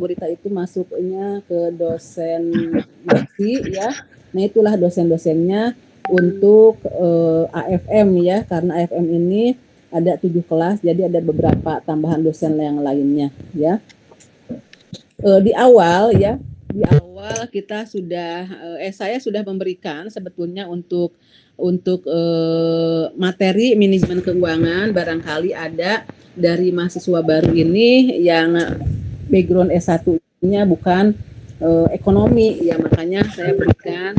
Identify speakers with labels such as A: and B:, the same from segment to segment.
A: Bu Rita itu masuknya ke dosen maksi ya. Nah itulah dosen-dosennya untuk AFM ya, karena AFM ini ada 7 kelas, jadi ada beberapa tambahan dosen yang lainnya ya. Di awal ya, di awal kita sudah saya sudah memberikan sebetulnya untuk materi manajemen keuangan. Barangkali ada dari mahasiswa baru ini yang background S1-nya bukan ekonomi ya, makanya saya berikan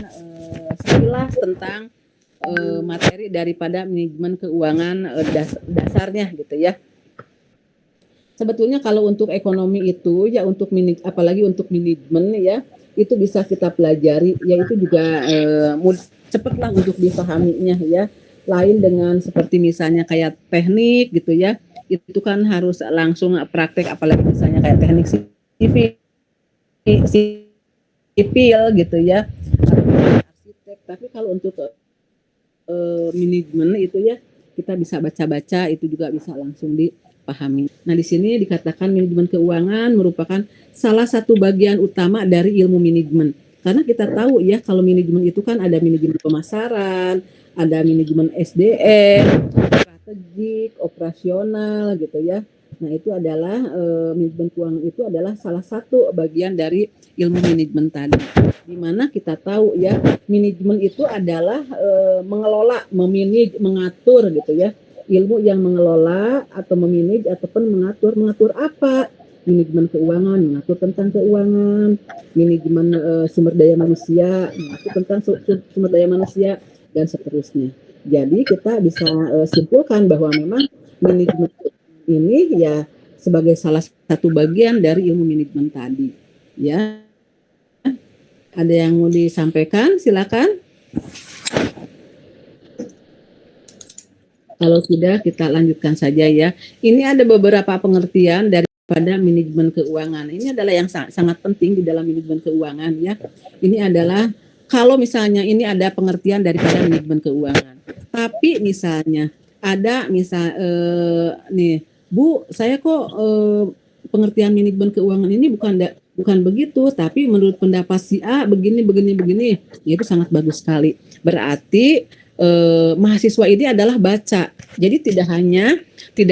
A: sekilas tentang materi daripada manajemen keuangan dasarnya gitu ya. Sebetulnya kalau untuk ekonomi itu ya, untuk apalagi untuk manajemen ya, itu bisa kita pelajari ya, itu juga cepatlah untuk dipahaminya ya. Lain dengan seperti misalnya kayak teknik gitu ya, itu kan harus langsung praktek, apalagi misalnya kayak teknik sipil gitu ya, arsitek. Tapi kalau untuk manajemen itu ya, kita bisa baca-baca, itu juga bisa langsung dipahami. Nah, di sini dikatakan manajemen keuangan merupakan salah satu bagian utama dari ilmu manajemen. Karena kita tahu ya, kalau manajemen itu kan ada manajemen pemasaran, ada manajemen SDM, strategik, operasional gitu ya. Nah, itu adalah manajemen keuangan itu adalah salah satu bagian dari ilmu manajemen tadi. Di mana kita tahu ya, manajemen itu adalah mengelola, memanage, mengatur gitu ya. Ilmu yang mengelola atau memanage ataupun mengatur apa? Manajemen keuangan, mengatur tentang keuangan, manajemen sumber daya manusia, mengatur tentang sumber daya manusia, dan seterusnya. Jadi kita bisa simpulkan bahwa memang manajemen ini ya sebagai salah satu bagian dari ilmu manajemen tadi ya. Ada yang mau disampaikan, silakan. Kalau tidak, kita lanjutkan saja ya. Ini ada beberapa pengertian daripada manajemen keuangan. Ini adalah yang sangat penting di dalam manajemen keuangan ya. Ini adalah kalau misalnya ini ada pengertian daripada manajemen keuangan. Tapi misalnya ada nih, Bu, saya kok pengertian manajemen keuangan ini bukan begitu, tapi menurut pendapat si A begini, itu sangat bagus sekali. Berarti mahasiswa ini adalah baca. Jadi tidak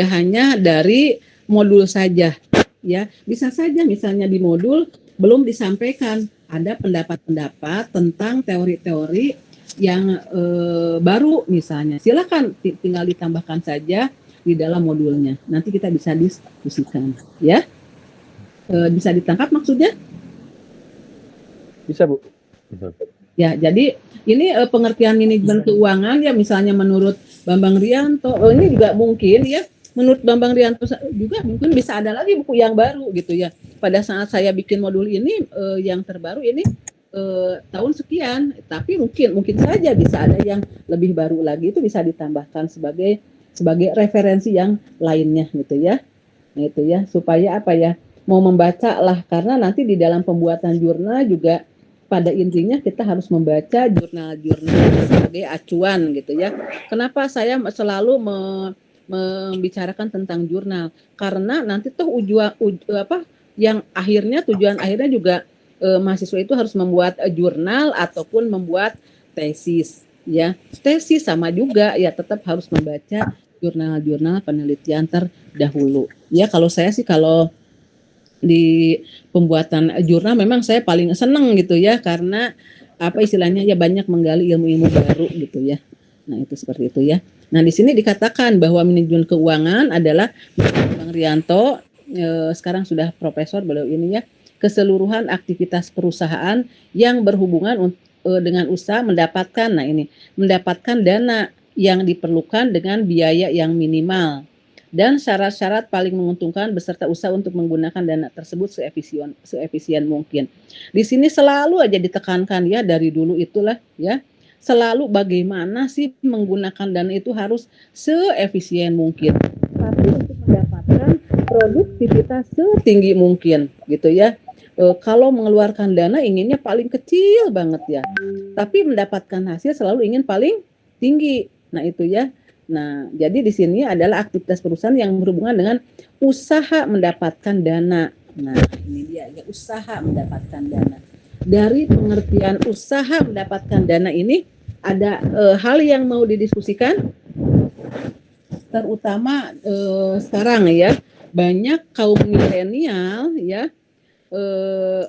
A: hanya dari modul saja, ya. Bisa saja misalnya di modul belum disampaikan ada pendapat-pendapat tentang teori-teori yang baru misalnya. Silakan tinggal ditambahkan saja di dalam modulnya. Nanti kita bisa diskusikan, ya. Bisa ditangkap maksudnya?
B: Bisa, Bu.
A: Ya, jadi ini pengertian manajemen keuangan ya, misalnya menurut Bambang Rianto, ini juga mungkin ya, menurut Bambang Rianto juga mungkin bisa ada lagi buku yang baru gitu ya. Pada saat saya bikin modul ini yang terbaru ini tahun sekian, tapi mungkin saja bisa ada yang lebih baru lagi, itu bisa ditambahkan sebagai referensi yang lainnya gitu ya. Nah, itu ya, supaya apa ya, mau membaca lah, karena nanti di dalam pembuatan jurnal juga pada intinya kita harus membaca jurnal-jurnal sebagai acuan gitu ya. Kenapa saya selalu membicarakan tentang jurnal? Karena nanti tuh yang akhirnya tujuan akhirnya juga mahasiswa itu harus membuat jurnal ataupun membuat tesis ya. Tesis sama juga ya, tetap harus membaca jurnal-jurnal penelitian terdahulu. Ya, kalau saya sih kalau di pembuatan jurnal memang saya paling seneng gitu ya, karena apa istilahnya ya, banyak menggali ilmu-ilmu baru gitu ya. Nah, itu seperti itu ya. Nah, di sini dikatakan bahwa manajemen keuangan adalah Bang Rianto sekarang sudah profesor beliau ini ya, keseluruhan aktivitas perusahaan yang berhubungan dengan usaha mendapatkan dana yang diperlukan dengan biaya yang minimal dan syarat-syarat paling menguntungkan beserta usaha untuk menggunakan dana tersebut seefisien mungkin. Di sini selalu aja ditekankan ya, dari dulu itulah ya, selalu bagaimana sih menggunakan dana itu harus seefisien mungkin, tapi untuk mendapatkan produktivitas setinggi mungkin gitu ya. Kalau mengeluarkan dana inginnya paling kecil banget ya, tapi mendapatkan hasil selalu ingin paling tinggi. Nah, itu ya. Nah, jadi di sini adalah aktivitas perusahaan yang berhubungan dengan usaha mendapatkan dana Nah, ini dia ya, usaha mendapatkan dana. Dari pengertian usaha mendapatkan dana ini ada hal yang mau didiskusikan, terutama sekarang ya, banyak kaum milenial ya, eh,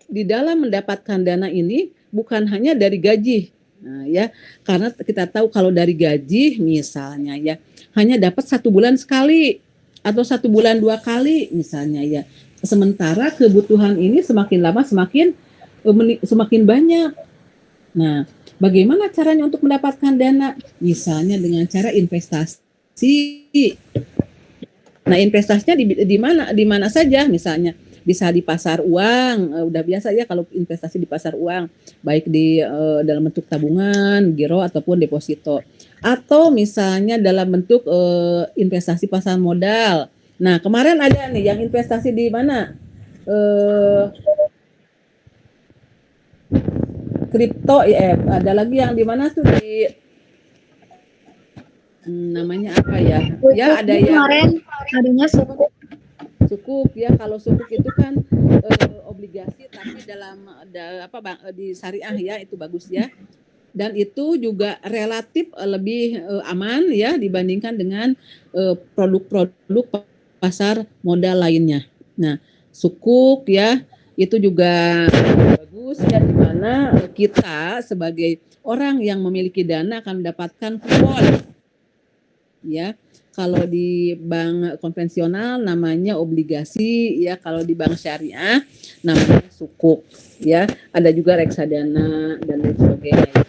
A: di dalam mendapatkan dana ini bukan hanya dari gaji. Nah, ya, karena kita tahu kalau dari gaji misalnya ya hanya dapat 1 bulan sekali atau 1 bulan 2 kali misalnya ya. Sementara kebutuhan ini semakin lama semakin banyak. Nah, bagaimana caranya untuk mendapatkan dana? Misalnya dengan cara investasi. Nah, investasinya di mana saja misalnya bisa di pasar uang, udah biasa ya kalau investasi di pasar uang, baik di dalam bentuk tabungan, giro ataupun deposito. Atau misalnya dalam bentuk investasi pasar modal. Nah, kemarin ada nih yang investasi di mana? Kripto ya, ada lagi yang di mana tuh di namanya apa ya? Ya ada yang
B: kemarin adanya suku
A: sukuk ya, kalau sukuk itu kan obligasi tapi dalam di syariah ya, itu bagus ya, dan itu juga relatif lebih aman ya dibandingkan dengan produk-produk pasar modal lainnya. Nah, sukuk ya itu juga bagus ya, di mana kita sebagai orang yang memiliki dana akan mendapatkan kupon ya. Kalau di bank konvensional namanya obligasi ya, kalau di bank syariah namanya sukuk ya. Ada juga reksadana dan lain sebagainya.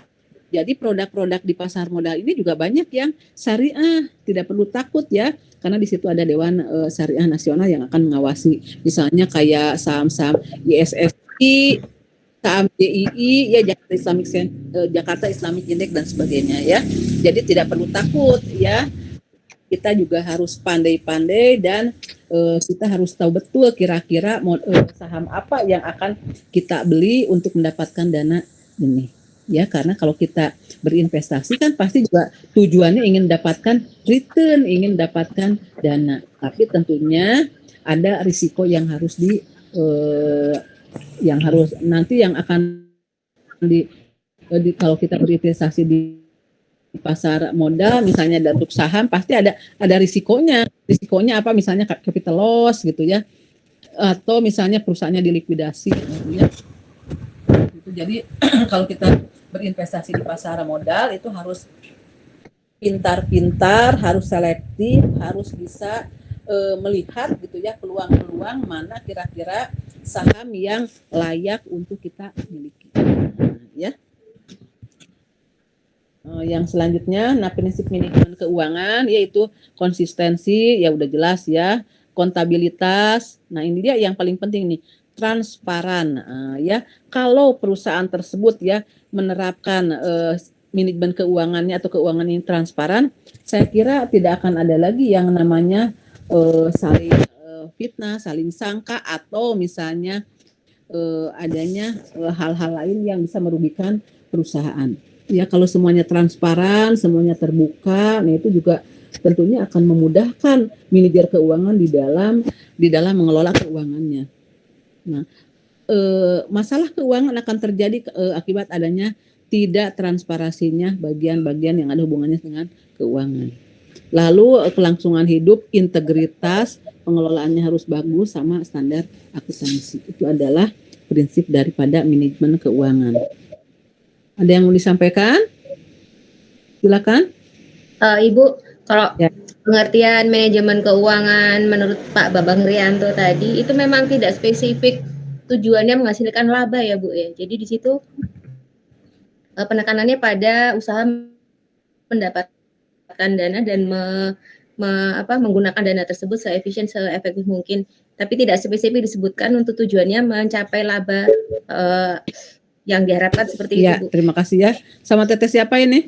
A: Jadi produk-produk di pasar modal ini juga banyak yang syariah, tidak perlu takut ya, karena di situ ada Dewan Syariah Nasional yang akan mengawasi. Misalnya kayak saham-saham ISSI, saham JII ya, Jakarta Islamic Index dan sebagainya ya. Jadi tidak perlu takut ya. Kita juga harus pandai-pandai dan kita harus tahu betul kira-kira saham apa yang akan kita beli untuk mendapatkan dana ini ya, karena kalau kita berinvestasi kan pasti juga tujuannya ingin mendapatkan return, ingin mendapatkan dana, tapi tentunya ada risiko yang harus yang harus nanti yang akan kalau kita berinvestasi di pasar modal misalnya dan untuk saham pasti ada risikonya. Risikonya apa? Misalnya capital loss gitu ya. Atau misalnya perusahaannya dilikuidasi gitu ya. Gitu. Jadi kalau kita berinvestasi di pasar modal itu harus pintar-pintar, harus selektif, harus bisa melihat gitu ya peluang-peluang mana kira-kira saham yang layak untuk kita miliki. Ya. Yang selanjutnya, nah prinsip manajemen keuangan yaitu konsistensi, ya udah jelas ya, kontabilitas. Nah ini dia yang paling penting nih, transparan. Ya, kalau perusahaan tersebut ya menerapkan manajemen keuangannya atau keuangan ini transparan, saya kira tidak akan ada lagi yang namanya saling fitnah, saling sangka, atau misalnya adanya hal-hal lain yang bisa merugikan perusahaan. Ya, kalau semuanya transparan, semuanya terbuka, nah itu juga tentunya akan memudahkan manajer keuangan di dalam mengelola keuangannya. Nah, masalah keuangan akan terjadi akibat adanya tidak transparansinya bagian-bagian yang ada hubungannya dengan keuangan. Lalu kelangsungan hidup, integritas, pengelolaannya harus bagus sama standar akuntansi. Itu adalah prinsip daripada manajemen keuangan. Ada yang mau disampaikan? Silakan.
B: Ibu, kalau
A: Ya.
B: pengertian manajemen keuangan menurut Pak Bambang Rianto tadi itu memang tidak spesifik tujuannya menghasilkan laba ya Bu ya. Jadi di situ penekanannya pada usaha mendapatkan dana dan menggunakan dana tersebut seefisien seefektif mungkin. Tapi tidak spesifik disebutkan untuk tujuannya mencapai laba yang diharapkan seperti
A: Ya,
B: itu Bu.
A: terima kasih ya. Sama teteh siapa ini?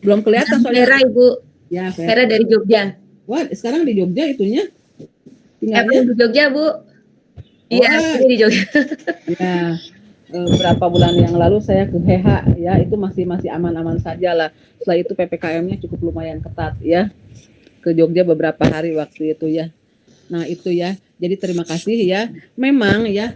A: Belum kelihatan soalnya.
B: Vera Ibu.
A: Ya,
B: Vera dari Jogja.
A: Wah, sekarang di Jogja itunya?
B: Tinggalnya di Jogja Bu. Iya, di Jogja.
A: Ya, berapa bulan yang lalu saya ke HH ya, itu masih aman-aman saja lah. Setelah itu PPKM-nya cukup lumayan ketat ya. Ke Jogja beberapa hari waktu itu ya. Nah, itu ya. Jadi terima kasih ya. Memang ya